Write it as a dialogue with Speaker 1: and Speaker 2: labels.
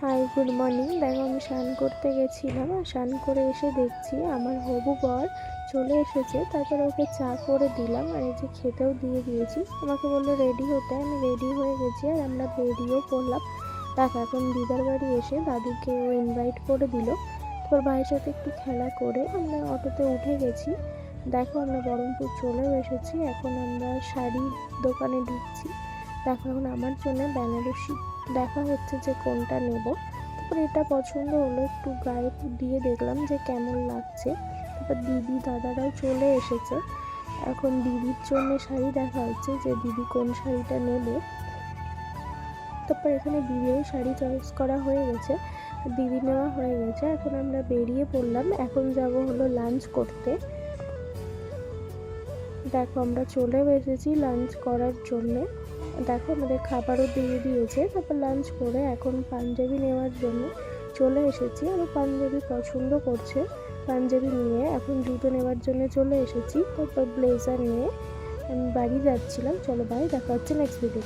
Speaker 1: High, good morning. দেখো আমি স্নান করতে গেছিলাম, আর স্নান করে এসে দেখছি আমার হবু বর চলে এসেছে। তারপরে ওকে চা করে দিলাম, আর এই যে খেতেও দিয়ে দিয়েছি। আমাকে বললো রেডি হতে, আমি রেডি হয়ে গেছি আর আমরা বেরিয়েও পড়লাম। দেখো এখন দিদার বাড়ি এসে দাদিকে ও ইনভাইট করে দিল। তোর ভাইয়ের সাথে একটু খেলা করে আমরা অটোতে উঠে গেছি। দেখো আমরা বহরমপুর চলেও এসেছি। এখন আমরা শাড়ির দোকানে ঢুকছি। দেখো এখন আমার জন্য বেনারসি দেখা হচ্ছে যে কোনটা নেব। তারপর এটা পছন্দ হলো, একটু গায়ে দিয়ে দেখলাম যে কেমন লাগছে। তারপর দিদি দাদারাও চলে এসেছে। এখন দিদির জন্য শাড়ি দেখা হচ্ছে যে দিদি কোন শাড়িটা নেবে। তারপর এখানে দিদিরও শাড়ি চয়েস করা হয়ে গেছে, দিদি নেওয়া হয়ে গেছে। এখন আমরা বেরিয়ে পড়লাম, এখন যাব হলো লাঞ্চ করতে। দেখো আমরা চলেও এসেছি লাঞ্চ করার জন্যে। দেখো আমাদের খাবারও দিয়ে দিয়েছে। তারপর লাঞ্চ করে এখন পাঞ্জাবি নেওয়ার জন্য চলে এসেছি। আমার পাঞ্জাবি পছন্দ করছে, পাঞ্জাবি নিয়ে এখন জুতো নেওয়ার জন্য চলে এসেছি। তারপর ব্লেজার নিয়ে আমি বাড়ি যাচ্ছিলাম। চলো বাই, দেখা হচ্ছে নেক্সট ভিডিও।